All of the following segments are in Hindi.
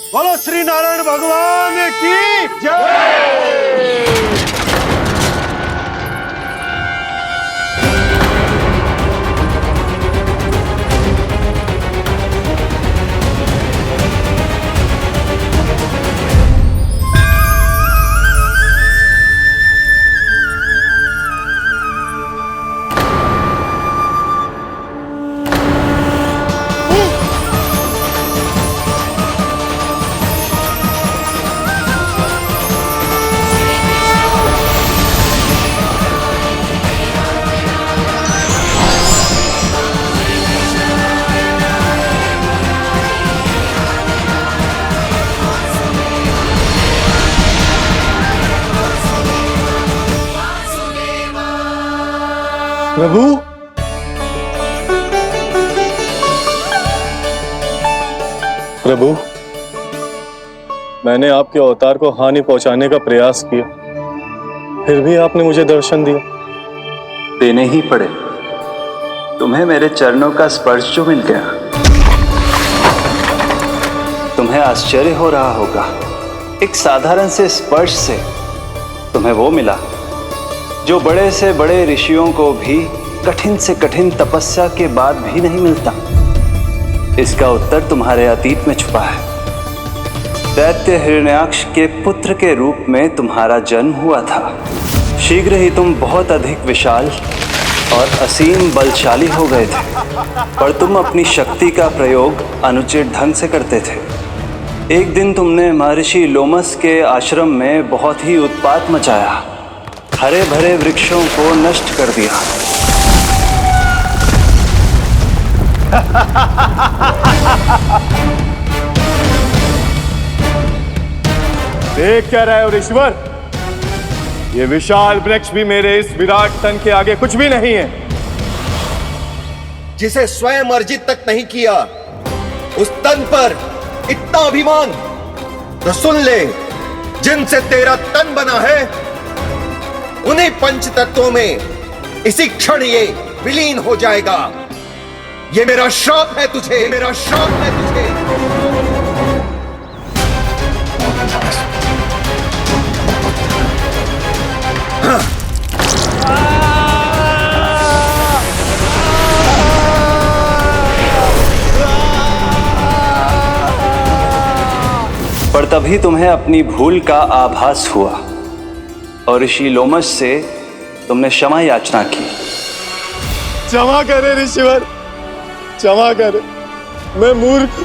बोलो श्री नारायण भगवान की जय। प्रभु, प्रभु, मैंने आपके अवतार को हानि पहुंचाने का प्रयास किया, फिर भी आपने मुझे दर्शन दिया। देने ही पड़े। तुम्हें मेरे चरणों का स्पर्श जो मिल गया, तुम्हें आश्चर्य हो रहा होगा। एक साधारण से स्पर्श से तुम्हें वो मिला जो बड़े से बड़े ऋषियों को भी कठिन से कठिन तपस्या के बाद भी नहीं मिलता। इसका उत्तर तुम्हारे अतीत में छुपा है। दैत्य हिरण्याक्ष के पुत्र के रूप में तुम्हारा जन्म हुआ था। शीघ्र ही तुम बहुत अधिक विशाल और असीम बलशाली हो गए थे, पर तुम अपनी शक्ति का प्रयोग अनुचित ढंग से करते थे। एक दिन तुमने महर्षि लोमस के आश्रम में बहुत ही उत्पात मचाया, हरे भरे वृक्षों को नष्ट कर दिया। देख क्या रहे हो ऋषिवर? ये विशाल वृक्ष भी मेरे इस विराट तन के आगे कुछ भी नहीं है। जिसे स्वयं अर्जित तक नहीं किया, उस तन पर इतना अभिमान, तो सुन ले, जिनसे तेरा तन बना है उन्हीं पंच तत्वों में इसी क्षण ये विलीन हो जाएगा। ये मेरा श्राप है तुझे, मेरा श्राप है तुझे। पर तभी तुम्हें अपनी भूल का आभास हुआ और ऋषि लोमस से तुमने क्षमा याचना की। क्षमा करे ऋषिवर, क्षमा करे। मैं मूर्ख,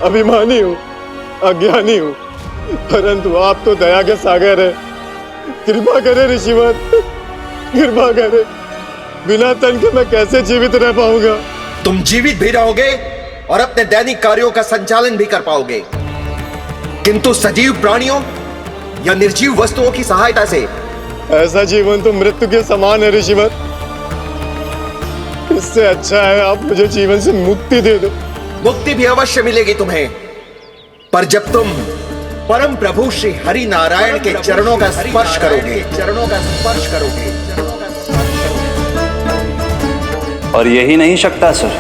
अभिमानी हूँ, अज्ञानी हूँ, परंतु आप तो दया के सागर है। कृपा करे ऋषिवर, कृपा करे। बिना तन के मैं कैसे जीवित रह पाऊंगा? तुम जीवित भी रहोगे और अपने दैनिक कार्यों का संचालन भी कर पाओगे, किंतु सजीव प्राणियों या निर्जीव वस्तुओं की सहायता से ऐसा जीवन तो मृत्यु के समान है ऋषिवर। इससे अच्छा है आप मुझे जीवन से मुक्ति दे दो। मुक्ति भी अवश्य मिलेगी तुम्हें, पर जब तुम परम प्रभु श्री हरि नारायण के चरणों का स्पर्श करोगे, चरणों का स्पर्श करोगे। और यही नहीं शक्तासुर,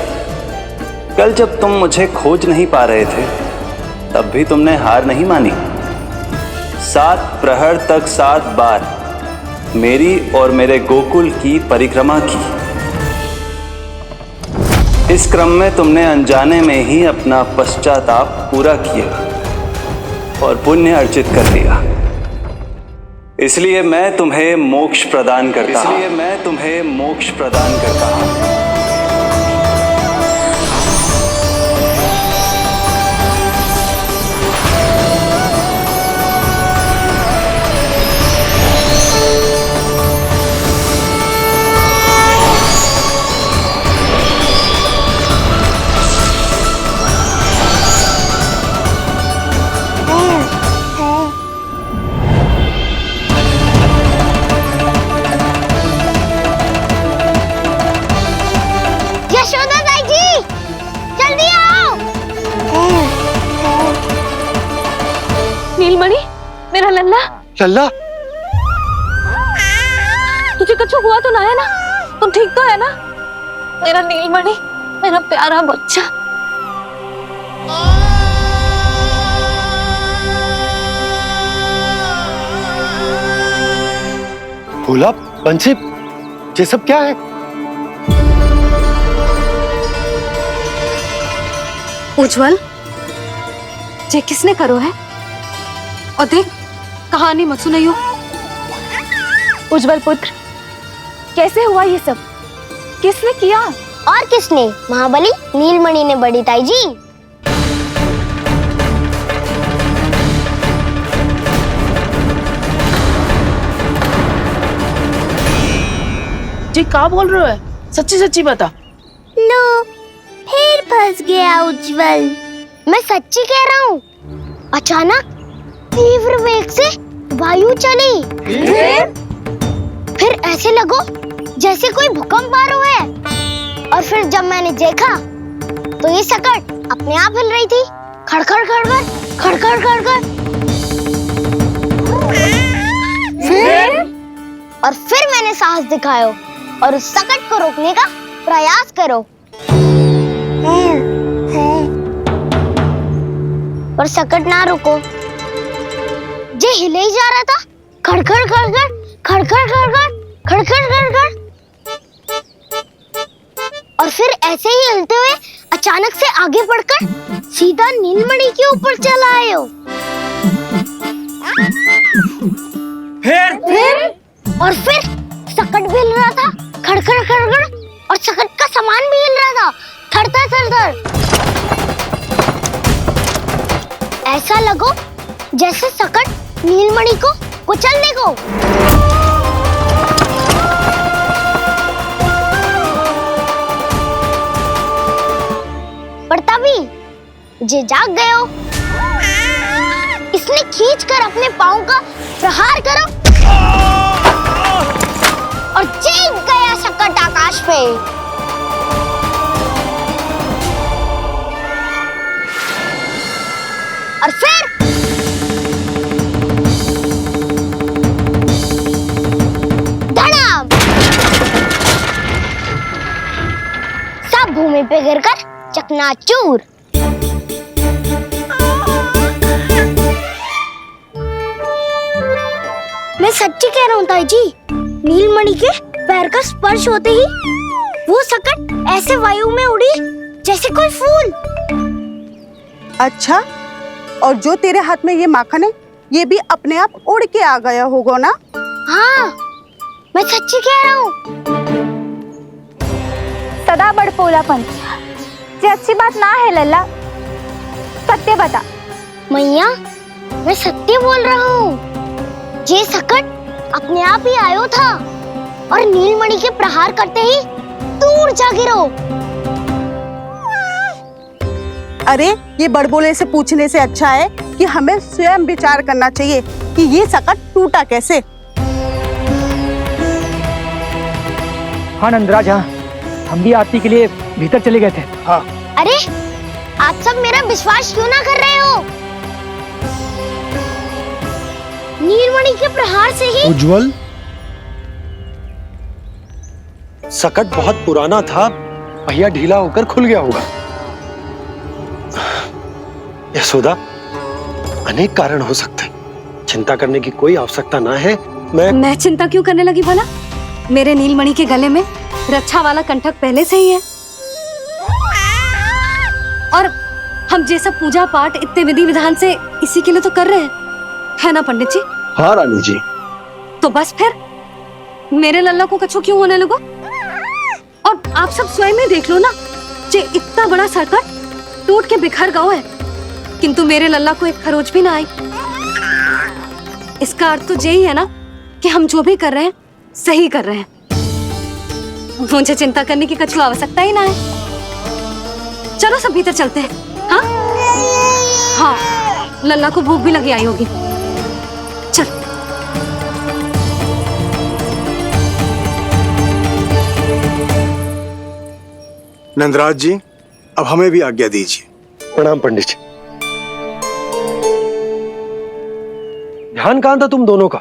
कल जब तुम मुझे खोज नहीं पा रहे थे, तब भी तुमने हार नहीं मानी। 7 प्रहर तक 7 बार मेरी और मेरे गोकुल की परिक्रमा की। इस क्रम में तुमने अनजाने में ही अपना पश्चाताप पूरा किया और पुण्य अर्जित कर लिया। इसलिए मैं तुम्हें मोक्ष प्रदान करता हूं। इसलिए मैं तुम्हें मोक्ष प्रदान करता हूं। नीलमणि, मेरा लल्ला। लल्ला, तुझे कुछ हुआ तो ना है ना? तुम ठीक तो है ना? मेरा नीलमणि, मेरा प्यारा बच्चा। भोला, बंसी, ये सब क्या है? उज्जवल, ये किसने करो है? और देख, कहानी मत सुनाइयो। उज्जवल पुत्र, कैसे हुआ ये सब? किसने किया? और किसने? महाबली नीलमणि ने, बड़ी ताई जी। जी क्या बोल रहे हो है? सच्ची सच्ची बता। लो, फिर फंस गया उज्जवल। मैं सच्ची कह रहा हूँ। अचानक तीव्र वेग से वायु चली। फिर ऐसे लगो जैसे कोई भूकंप आ रहा है। और फिर जब मैंने देखा तो ये सकट अपने आप हिल रही थी, खड़खड़ खड़खड़ खड़खड़ खड़खड़। फिर मैंने साहस दिखाया और उस सकट को रोकने का प्रयास करो। और सकट ना रुको, जे हिले ही जा रहा था, खड़खड़ खड़खड़ खड़खड़ खड़खड़ खड़खड़ खड़खड़। और फिर ऐसे ही हिलते हुए अचानक से आगे बढ़कर सीधा नीलमणि के ऊपर चला आए हो। और फिर सकट भी हिल रहा था, खड़खड़ खड़खड़, और सकट का सामान भी हिल रहा था, थरथर थरथर। ऐसा लगो जैसे सकट नीलमणि को कुचलने को। पर तभी जे जाग गए हो। इसने खींचकर अपने पांव का प्रहार करो और चीख गया सकट आकाश पे। और फिर धड़ाम, सब भूमि पे गिरकर चकनाचूर। मैं सच्ची कह रहा हूँ ताई जी, नीलमणि के पैर का स्पर्श होते ही वो सकट ऐसे वायु में उड़ी जैसे कोई फूल। अच्छा, और जो तेरे हाथ में ये माखन है, ये भी अपने आप उड़ के आ गया होगा ना? हाँ, मैं सच्ची कह रहा हूँ। सदा बड़पोलापन, ये अच्छी बात ना है लल्ला। सत्य बता। मैया, मैं सत्य बोल रहा हूँ। ये सकट अपने आप ही आयो था और नीलमणि के प्रहार करते ही दूर जा गिरो। अरे, ये बड़बोले से पूछने से अच्छा है कि हमें स्वयं विचार करना चाहिए कि ये सकट टूटा कैसे। हाँ नंदराज, हाँ, हम भी आरती के लिए भीतर चले गए थे। हाँ। अरे, आप सब मेरा विश्वास क्यों ना कर रहे हो? नीलमणि के प्रहार से ही। उज्जवल, सकट बहुत पुराना था, पहिया ढीला होकर खुल गया होगा। यशोदा, अनेक कारण हो सकते हैं, चिंता करने की कोई आवश्यकता ना है। मैं चिंता क्यों करने लगी भला? मेरे नीलमणि के गले में रक्षा वाला कंठक पहले से ही है। और हम जैसा पूजा पाठ इतने विधि विधान से इसी के लिए तो कर रहे हैं, है ना पंडित जी? हाँ रानी जी। तो बस फिर मेरे लल्ला को कछु क्यों होने लगो? और आप सब स्वयं ही देख लो ना, जे इतना बड़ा सकट टूट के बिखर गया है, किंतु मेरे लल्ला को एक खरोच भी ना आई। इसका अर्थ तो यही है ना कि हम जो भी कर रहे हैं सही कर रहे हैं। मुझे चिंता करने की कछु आवश्यकता ही ना है। चलो सब भीतर चलते हैं। हाँ हाँ, लल्ला को भूख भी लगी आई होगी। चल। नंदराज जी, अब हमें भी आज्ञा दीजिए। प्रणाम पंडित जी। ध्यान कहाँ था तुम दोनों का?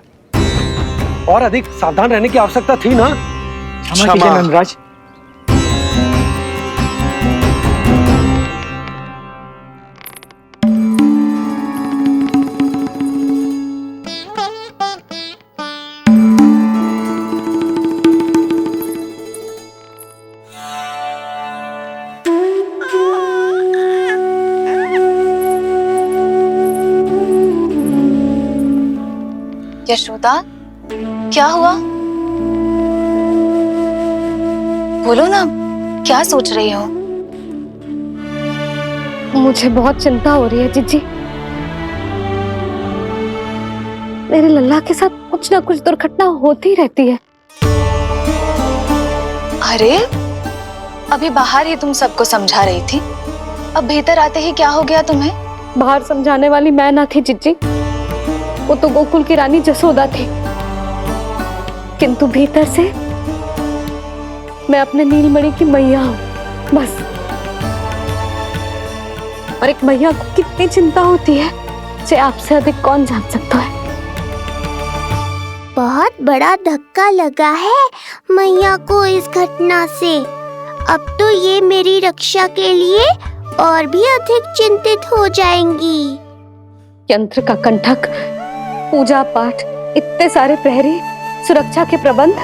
और अधिक सावधान रहने की आवश्यकता थी ना? क्षमा कीजिए नंदराज। यशोदा, क्या हुआ? बोलो ना, क्या सोच रही हो? मुझे बहुत चिंता हो रही है जीजी। मेरे लल्ला के साथ कुछ ना कुछ दुर्घटना होती रहती है। अरे, अभी बाहर ही तुम सबको समझा रही थी, अब भीतर आते ही क्या हो गया तुम्हें? बाहर समझाने वाली मैं ना थी जीजी, वो तो गोकुल की रानी जसोदा थी। किंतु भीतर से मैं अपने नीलमणि की मैया हूँ, बस। और एक मैया को कितनी चिंता होती है, इसे आपसे अधिक कौन जान सकता है। बहुत बड़ा धक्का लगा है मैया को इस घटना से। अब तो ये मेरी रक्षा के लिए और भी अधिक चिंतित हो जाएंगी। यंत्र का कंठक, पूजा पाठ, इतने सारे प्रहरी, सुरक्षा के प्रबंध,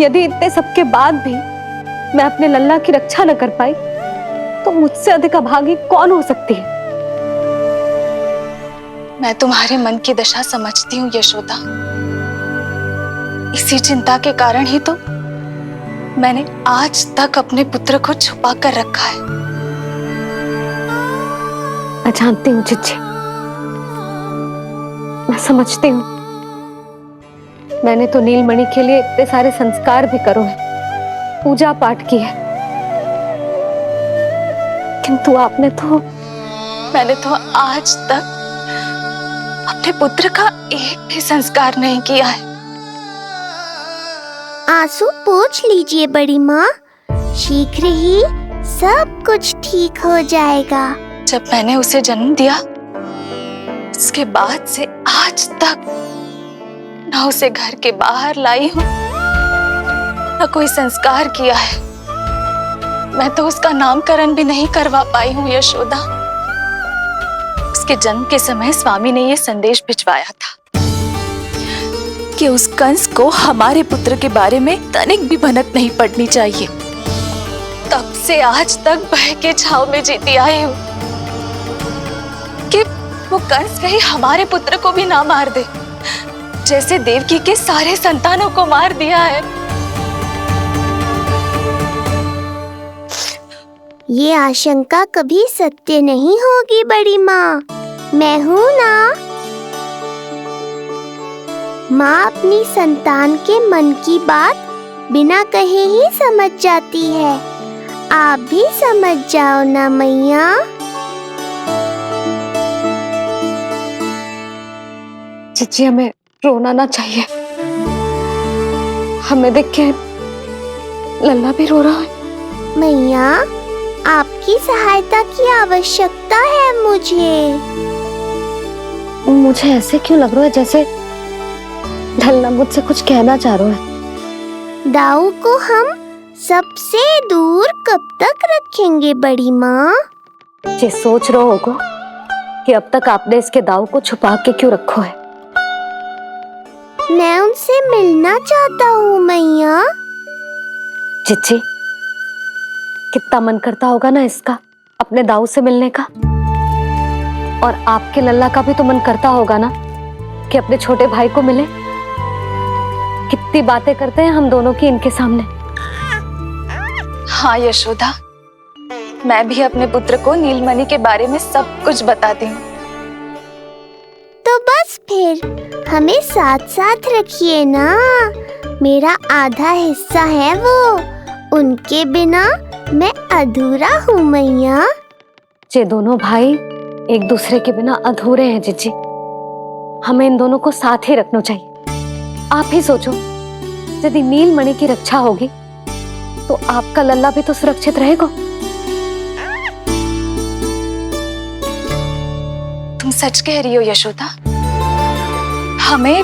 यदि इतने सबके बाद भी मैं अपने लल्ला की रक्षा न कर पाई तो मुझसे अधिक अभागी कौन हो सकती है। मैं तुम्हारे मन की दशा समझती हूँ यशोदा। इसी चिंता के कारण ही तो मैंने आज तक अपने पुत्र को छुपा कर रखा है। मैं जानती हूँ जीजी, मैं समझती हूँ। मैंने तो नीलमणि के लिए इतने सारे संस्कार भी करो है, पूजा पाठ की है, किंतु मैंने तो आज तक अपने पुत्र का एक भी संस्कार नहीं किया है। आंसू पोंछ लीजिए बड़ी माँ, शीघ्र ही सब कुछ ठीक हो जाएगा। जब मैंने उसे जन्म दिया, उसके बाद से आज तक न उसे घर के बाहर लाई हूँ, न कोई संस्कार किया है। मैं तो उसका नामकरण भी नहीं करवा पाई हूँ यशोदा। उसके जन्म के समय स्वामी ने ये संदेश भिजवाया था कि उस कंस को हमारे पुत्र के बारे में तनिक भी भनक नहीं पड़नी चाहिए। तब से आज तक भय के छाव में जीती आई हूँ कि वो कंस कहीं हमारे पुत्र को भी ना मार दे, जैसे देवकी के सारे संतानों को मार दिया है। ये आशंका कभी सत्य नहीं होगी बड़ी माँ, मैं हूँ ना। माँ अपनी संतान के मन की बात बिना कहे ही समझ जाती है। आप भी समझ जाओ ना मैया। जीजी, हमें रोना ना चाहिए। हमें देख के लल्ला भी रो रहा है। मैया, आपकी सहायता की आवश्यकता है मुझे। मुझे ऐसे क्यों लग रहा है जैसे लल्ला मुझसे कुछ कहना चाह रहा है। दाऊ को हम सबसे दूर कब तक रखेंगे बड़ी माँ? ये सोच रहे होगो कि अब तक आपने इसके दाऊ को छुपा के क्यों रखो है। मैं उनसे मिलना चाहता हूँ मैया। जीजी, कितना मन करता होगा ना इसका अपने दाऊ से मिलने का। और आपके लल्ला का भी तो मन करता होगा ना कि अपने छोटे भाई को मिले। कितनी बातें करते हैं हम दोनों की इनके सामने। हाँ यशोदा, मैं भी अपने पुत्र को नीलमणि के बारे में सब कुछ बताती हूँ। तो बस फिर हमें साथ साथ रखिए ना। मेरा आधा हिस्सा है वो, उनके बिना मैं अधूरा हूँ मैया। ये दोनों भाई एक दूसरे के बिना अधूरे हैं जीजी। हमें इन दोनों को साथ ही रखना चाहिए। आप ही सोचो, यदि नीलमणि की रक्षा होगी तो आपका लल्ला भी तो सुरक्षित रहेगा। तुम सच कह रही हो यशोदा, हमें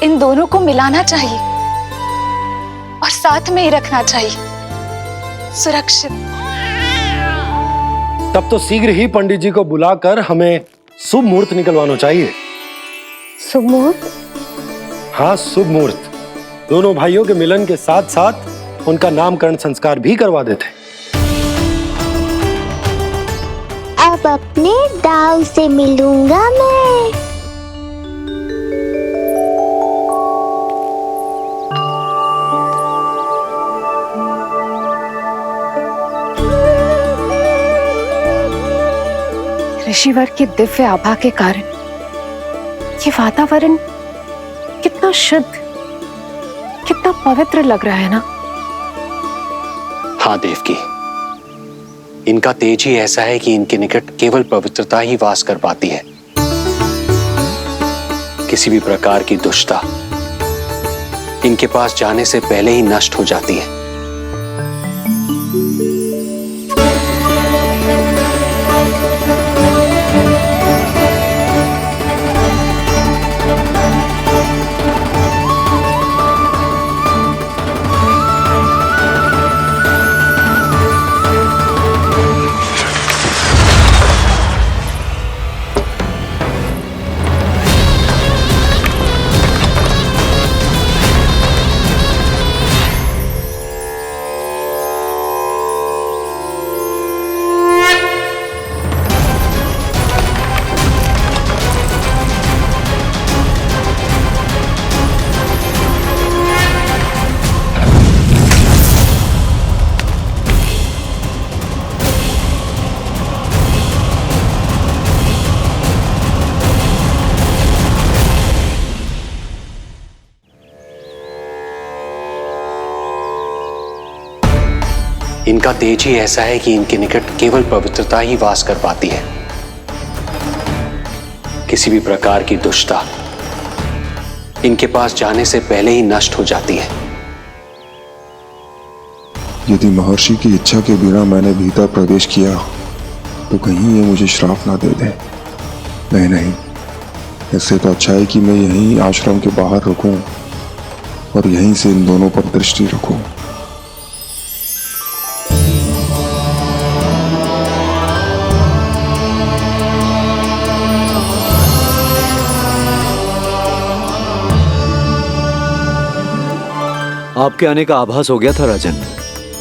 इन दोनों को मिलाना चाहिए और साथ में ही रखना चाहिए, सुरक्षित। तब तो शीघ्र ही पंडित जी को बुलाकर हमें शुभ मुहूर्त निकलवाना चाहिए। शुभ मुहूर्त? हाँ, शुभ मुहूर्त। दोनों भाइयों के मिलन के साथ साथ उनका नामकरण संस्कार भी करवा देते। अब अपने दाऊ से मिलूंगा मैं। ऋषिवर के दिव्य आभा के कारण ये वातावरण कितना शुद्ध, कितना पवित्र लग रहा है ना। हाँ देवकी, इनका तेज ही ऐसा है कि इनके निकट केवल पवित्रता ही वास कर पाती है। किसी भी प्रकार की दुष्टता इनके पास जाने से पहले ही नष्ट हो जाती है। इनका तेज ही ऐसा है कि इनके निकट केवल पवित्रता ही वास कर पाती है। किसी भी प्रकार की दुष्टता इनके पास जाने से पहले ही नष्ट हो जाती है। यदि महर्षि की इच्छा के बिना मैंने भीतर प्रवेश किया तो कहीं ये मुझे श्राप ना दे दे। नहीं नहीं, इससे तो अच्छा है कि मैं यहीं आश्रम के बाहर रुकूं और यहीं से इन दोनों पर दृष्टि रखूं। आपके आने का आभास हो गया था राजन।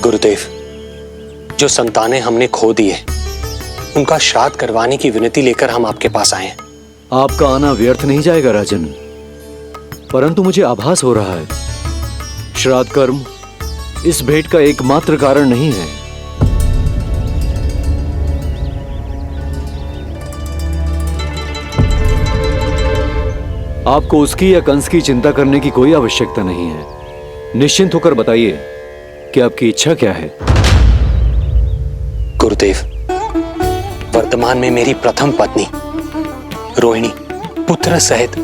गुरुदेव, जो संतानें हमने खो दी है उनका श्राद्ध करवाने की विनती लेकर हम आपके पास आए हैं। आपका आना व्यर्थ नहीं जाएगा राजन, परंतु मुझे आभास हो रहा है श्राद्ध कर्म इस भेंट का एकमात्र कारण नहीं है। आपको उसकी या कंस की चिंता करने की कोई आवश्यकता नहीं है। निश्चिंत होकर बताइए कि आपकी इच्छा क्या है। गुरुदेव, वर्तमान में मेरी प्रथम पत्नी रोहिणी पुत्र सहित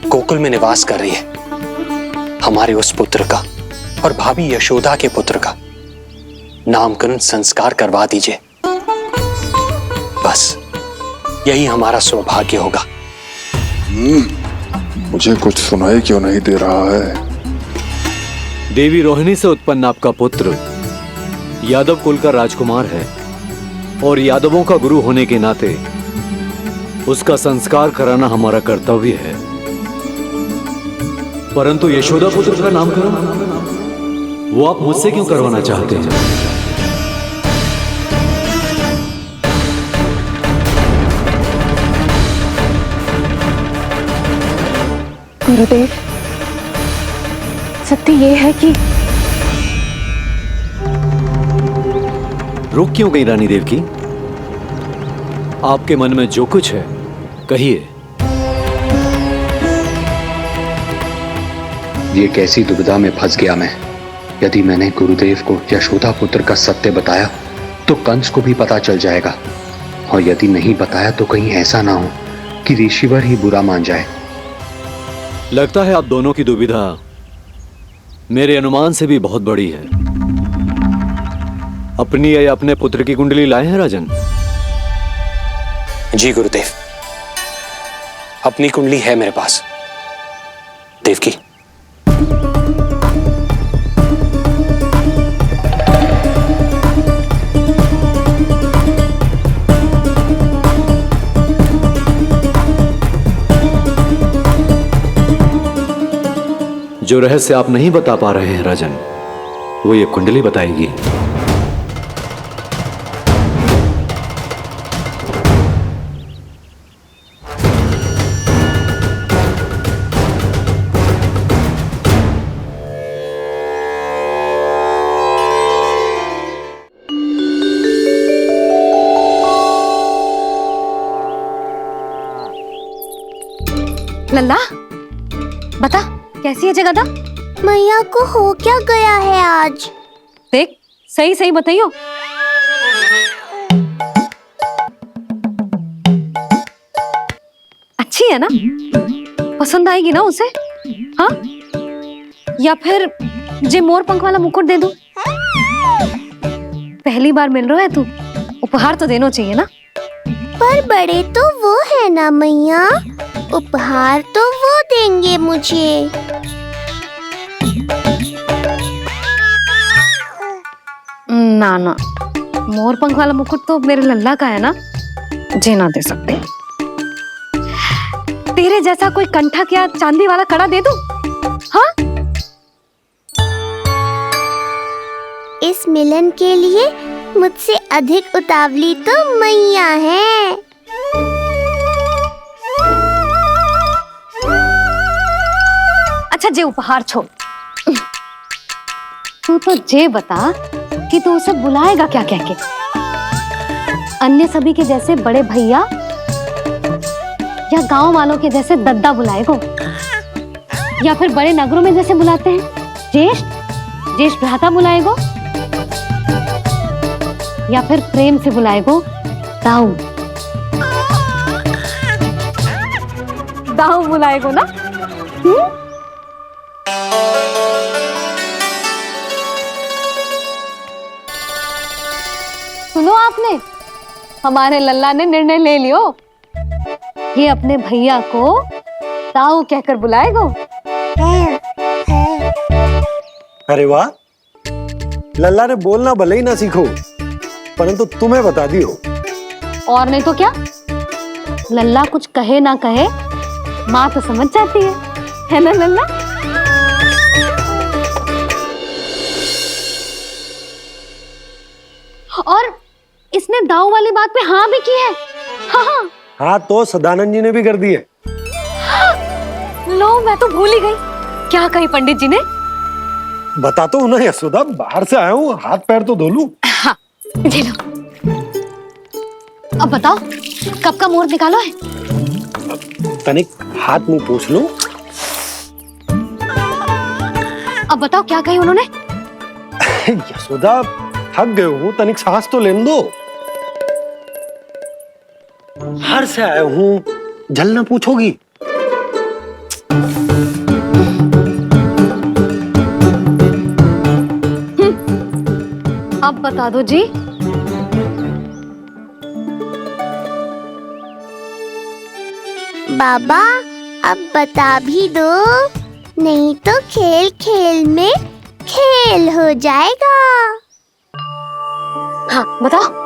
गोकुल में निवास कर रही है। हमारे उस पुत्र का और भाभी यशोदा के पुत्र का नामकरण संस्कार करवा दीजिए। बस यही हमारा सौभाग्य होगा। मुझे कुछ सुनाई क्यों नहीं दे रहा है? देवी रोहिणी से उत्पन्न आपका पुत्र यादव कुल का राजकुमार है और यादवों का गुरु होने के नाते उसका संस्कार कराना हमारा कर्तव्य है। परंतु यशोदा पुत्र का नामकरण वो आप मुझसे क्यों करवाना चाहते हैं? गुरुदेव, सत्य ये है कि रुक क्यों गई रानी देवकी? आपके मन में जो कुछ है कहिए। ये कैसी दुविधा में फंस गया मैं। यदि मैंने गुरुदेव को यशोदा पुत्र का सत्य बताया तो कंस को भी पता चल जाएगा, और यदि नहीं बताया तो कहीं ऐसा ना हो कि ऋषिवर ही बुरा मान जाए। लगता है आप दोनों की दुविधा मेरे अनुमान से भी बहुत बड़ी है। अपनी या अपने पुत्र की कुंडली लाए हैं राजन? जी गुरुदेव, अपनी कुंडली है मेरे पास। देवकी, जो रहस्य आप नहीं बता पा रहे हैं राजन, वो ये कुंडली बताएगी। लल्ला बता कैसी है जगदा? मैया को हो क्या गया है आज? देख सही सही बताइयो। अच्छी है ना? पसंद आएगी ना उसे? हाँ या फिर जे मोर पंख वाला मुकुट दे दूं? पहली बार मिल रहा है तू, उपहार तो देना चाहिए ना। पर बड़े तो वो है ना मैया, उपहार तो वो देंगे मुझे। ना ना, मोर पंख वाला मुकुट तो मेरे लल्ला का है ना, जे ना दे सकते। तेरे जैसा कोई कंठा क्या चांदी वाला कड़ा दे दूं? हाँ? इस मिलन के लिए मुझसे अधिक उतावली तो मैया है। अच्छा जे उपहार छोड़, तू तो जे बता कि तू उसे बुलाएगा क्या कह के? अन्य सभी के जैसे बड़े भैया या गांव वालों के जैसे दद्दा बुलाएगो, या फिर बड़े नगरों में जैसे बुलाते हैं ज्येष्ठ ज्येष्ठ भ्राता बुलाएगो, या फिर प्रेम से बुलाएगो दाऊ दाऊ बुलाएगो ना? सुनो आपने, हमारे लल्ला ने निर्णय ले लियो, ये अपने भैया को दाऊ कहकर बुलाएगो। अरे वाह, लल्ला ने बोलना भले ही ना सीखो, परंतु तुम्हें बता दियो। और नहीं तो क्या, लल्ला कुछ कहे ना कहे माँ तो समझ जाती है ना लल्ला? और इसने दाऊ वाली बात पे हाँ भी की है। हाँ हाँ तो सदानंद जी ने भी कर दी है। लो मैं तो भूल ही गई, क्या कही पंडित जी ने? बता तो ना यशोदा, बाहर से आया हूँ, हाथ पैर तो धो लूं। हाँ ले लो। अब बताओ कब का मुहूर्त निकालो है? तनिक हाथ मुंह पूछ लूं। अब बताओ क्या कही उन्होंने? यशोदा थक गए हूँ, तनिक सांस तो लेने दो। बाहर से आया हूँ, जल ना पूछोगी? अब बता दो जी। बाबा अब बता भी दो, नहीं तो खेल खेल में खेल हो जाएगा। हाँ बताओ।